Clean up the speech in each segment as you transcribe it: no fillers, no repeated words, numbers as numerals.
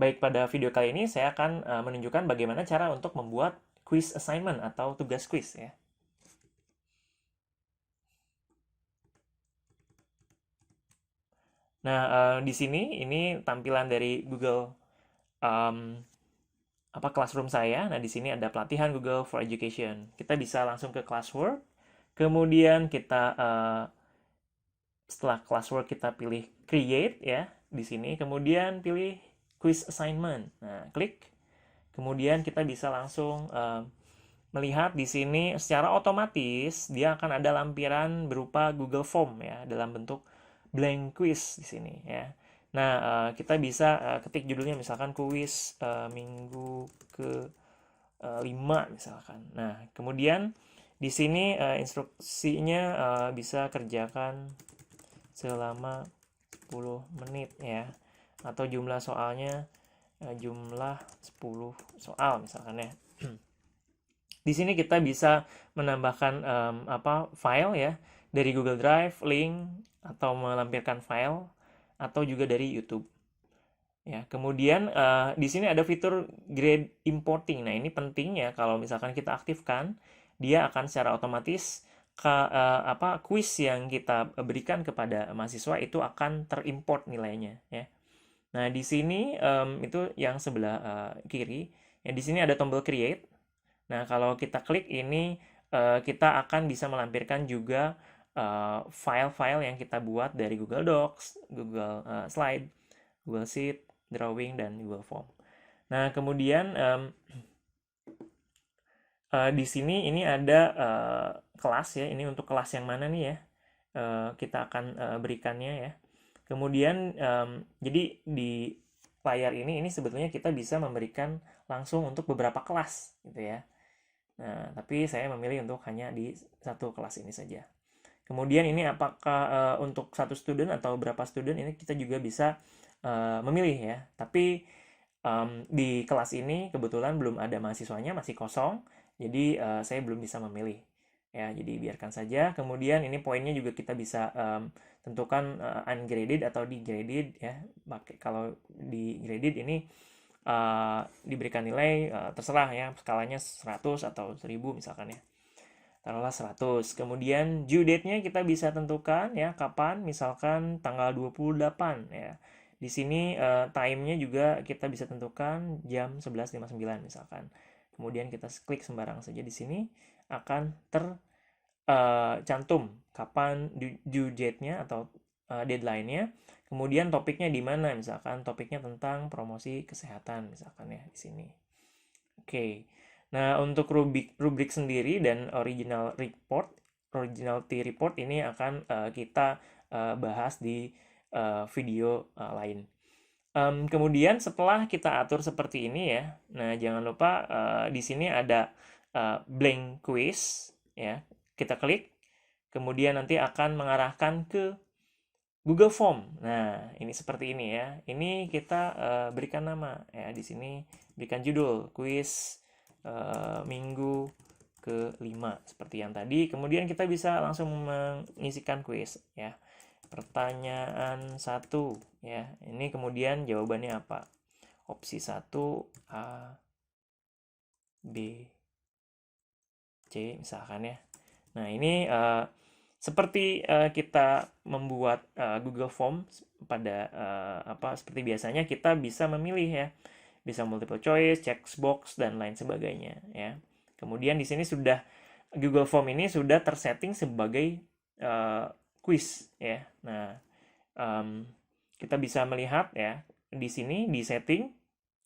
Baik, pada video kali ini saya akan menunjukkan bagaimana cara untuk membuat quiz assignment atau tugas quiz ya. Nah, di sini ini tampilan dari Google um, Classroom saya. Nah, di sini ada pelatihan Google for Education. Kita bisa langsung ke classwork. Kemudian kita setelah classwork kita pilih create ya di sini. Kemudian pilih quiz assignment. Nah, klik. Kemudian kita bisa langsung melihat di sini secara otomatis dia akan ada lampiran berupa Google Form ya dalam bentuk blank quiz di sini ya. Nah, kita bisa ketik judulnya misalkan kuis minggu ke 5 misalkan. Nah, kemudian di sini instruksinya bisa kerjakan selama 10 menit ya. Atau jumlah soalnya jumlah 10 soal misalkan ya. Di sini kita bisa menambahkan file ya dari Google Drive, link atau melampirkan file atau juga dari YouTube. Ya, kemudian di sini ada fitur grade importing. Nah, ini penting ya kalau misalkan kita aktifkan, dia akan secara otomatis kuis yang kita berikan kepada mahasiswa itu akan terimport nilainya ya. Nah, di sini itu yang sebelah kiri. Ya, di sini ada tombol create. Nah, kalau kita klik ini, kita akan bisa melampirkan juga file-file yang kita buat dari Google Docs, Google Slide, Google Sheet, Drawing, dan Google Form. Nah, kemudian di sini ini ada kelas ya. Ini untuk kelas yang mana nih ya? Kita akan berikannya ya. Kemudian, jadi di layar ini sebetulnya kita bisa memberikan langsung untuk beberapa kelas gitu ya. Nah, tapi saya memilih untuk hanya di satu kelas ini saja. Kemudian ini apakah untuk satu student atau berapa student ini kita juga bisa memilih ya. Tapi di kelas ini kebetulan belum ada mahasiswanya, masih kosong. Jadi saya belum bisa memilih. Ya, jadi biarkan saja. Kemudian ini poinnya juga kita bisa tentukan ungraded atau degraded ya. Kalau degraded ini diberikan nilai terserah ya, skalanya 100 atau 1000 misalkan ya. Taruhlah 100. Kemudian due date-nya kita bisa tentukan ya kapan, misalkan tanggal 28 ya. Di sini time-nya juga kita bisa tentukan jam 11.59 misalkan. Kemudian kita klik sembarang saja di sini akan tercantum kapan due date-nya atau deadline-nya. Kemudian topiknya di mana? Misalkan topiknya tentang promosi kesehatan misalkan ya di sini. Oke. Nah, untuk rubrik sendiri dan originality report ini akan kita bahas di video lain. Kemudian setelah kita atur seperti ini ya, nah jangan lupa di sini ada blank quiz ya. Kita klik, kemudian nanti akan mengarahkan ke Google Form. Nah, ini seperti ini ya. Ini kita berikan nama ya di sini, berikan judul kuis minggu ke-5 seperti yang tadi. Kemudian kita bisa langsung mengisikan kuis ya. Pertanyaan 1 ya. Ini kemudian jawabannya apa? Opsi 1 A, B, C misalkan ya. Nah, ini seperti kita membuat Google Form pada seperti biasanya kita bisa memilih ya, bisa multiple choice, checkbox dan lain sebagainya ya. Kemudian di sini sudah Google Form ini sudah tersetting sebagai quiz ya. Nah, kita bisa melihat ya di sini di setting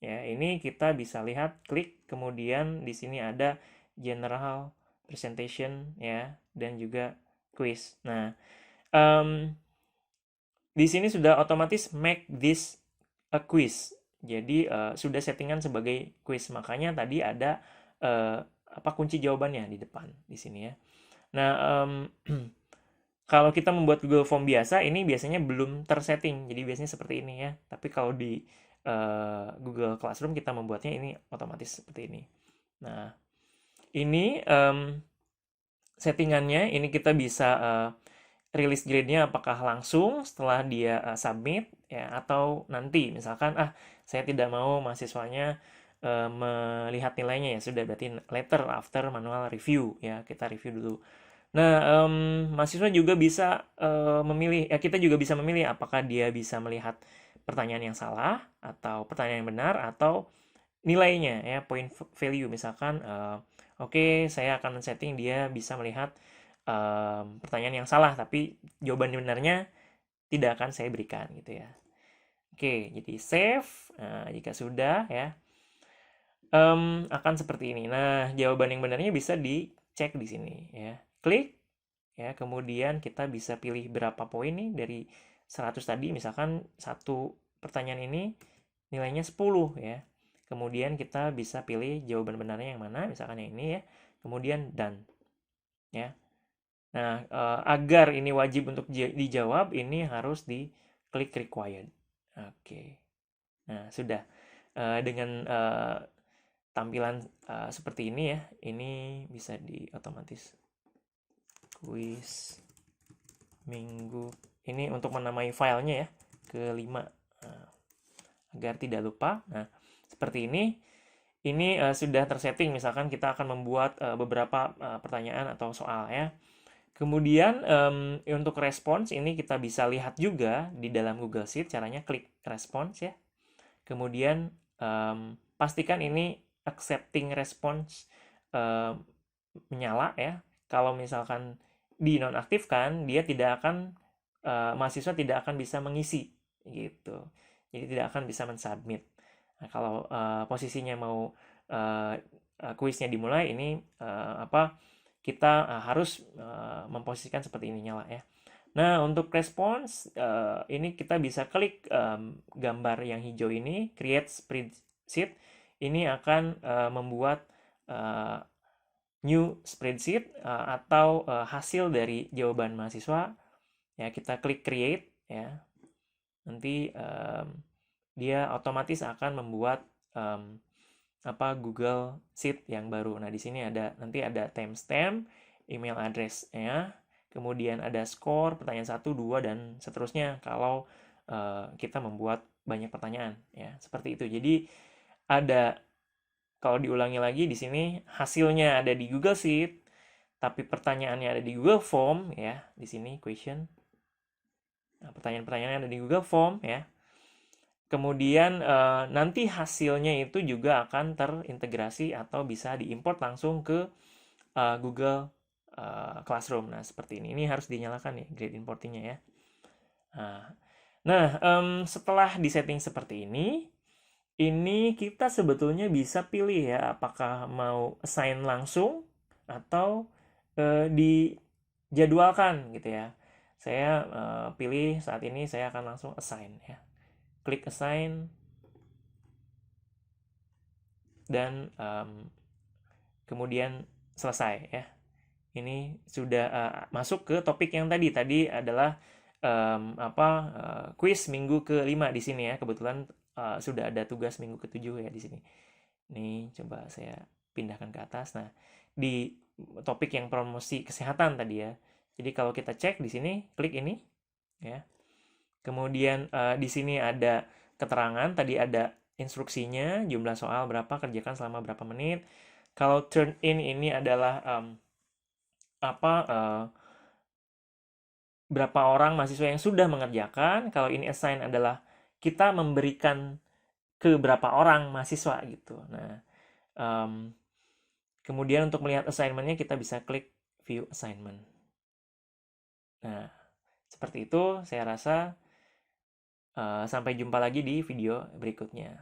ya. Ini kita bisa lihat klik kemudian di sini ada general presentation ya dan juga quiz. Nah, di sini sudah otomatis make this a quiz. Jadi sudah settingan sebagai quiz. Makanya tadi ada kunci jawabannya di depan di sini ya. Nah, kalau kita membuat Google Form biasa, ini biasanya belum tersetting. Jadi biasanya seperti ini ya. Tapi kalau di Google Classroom kita membuatnya ini otomatis seperti ini. Nah, ini settingannya ini kita bisa rilis grade-nya apakah langsung setelah dia submit ya, atau nanti misalkan saya tidak mau mahasiswanya melihat nilainya, ya sudah berarti later after manual review ya, kita review dulu. Nah, mahasiswa juga bisa memilih, ya kita juga bisa memilih apakah dia bisa melihat pertanyaan yang salah atau pertanyaan yang benar atau nilainya ya, point value misalkan. Oke, saya akan men-setting dia bisa melihat pertanyaan yang salah, tapi jawaban benarnya tidak akan saya berikan gitu ya. Oke, jadi save. Nah, jika sudah ya, akan seperti ini. Nah, jawaban yang benarnya bisa dicek di sini ya. Klik ya, kemudian kita bisa pilih berapa poin nih dari 100 tadi. Misalkan satu pertanyaan ini nilainya 10 ya. Kemudian kita bisa pilih jawaban benarnya yang mana, misalkan yang ini ya. Kemudian done ya. Nah, agar ini wajib untuk dijawab, ini harus diklik required. Oke. Nah, sudah. Dengan tampilan seperti ini ya, ini bisa otomatis quiz minggu. Ini untuk menamai filenya ya, ke-5. Nah, agar tidak lupa. Nah, seperti ini. Ini sudah tersetting, misalkan kita akan membuat beberapa pertanyaan atau soal ya. Kemudian untuk respons ini kita bisa lihat juga di dalam Google Sheet, caranya klik respons ya. Kemudian pastikan ini accepting response menyala ya. Kalau misalkan dinonaktifkan, dia tidak akan mahasiswa tidak akan bisa mengisi gitu. Jadi tidak akan bisa mensubmit. Nah, kalau posisinya mau kuisnya dimulai, ini kita harus memposisikan seperti ini nyala ya. Nah, untuk respons ini kita bisa klik gambar yang hijau ini, create spreadsheet. Ini akan membuat new spreadsheet atau hasil dari jawaban mahasiswa. Ya, kita klik create ya. Nanti dia otomatis akan membuat Google Sheet yang baru. Nah, di sini nanti ada timestamp, email address ya. Kemudian ada skor, pertanyaan 1, 2 dan seterusnya kalau kita membuat banyak pertanyaan ya. Seperti itu. Jadi kalau diulangi lagi di sini hasilnya ada di Google Sheet, tapi pertanyaannya ada di Google Form ya. Di sini question. Nah, pertanyaan-pertanyaannya ada di Google Form ya. Kemudian nanti hasilnya itu juga akan terintegrasi atau bisa diimport langsung ke Google Classroom. Nah, seperti ini. Ini harus dinyalakan nih grade importingnya ya. Nah, setelah disetting seperti ini kita sebetulnya bisa pilih ya, apakah mau assign langsung atau dijadwalkan gitu ya. Saya pilih saat ini saya akan langsung assign ya. Klik assign dan kemudian selesai ya. Ini sudah masuk ke topik yang tadi adalah quiz minggu ke-5 di sini ya. Kebetulan sudah ada tugas minggu ke-7 ya di sini. Ini coba saya pindahkan ke atas. Nah, di topik yang promosi kesehatan tadi ya. Jadi kalau kita cek di sini, klik ini ya. Kemudian di sini ada keterangan, tadi ada instruksinya, jumlah soal berapa, kerjakan selama berapa menit. Kalau turn in ini adalah berapa orang mahasiswa yang sudah mengerjakan. Kalau ini assign adalah kita memberikan ke berapa orang mahasiswa gitu. Nah, kemudian untuk melihat assignment-nya kita bisa klik view assignment. Nah, seperti itu. Saya rasa sampai jumpa lagi di video berikutnya.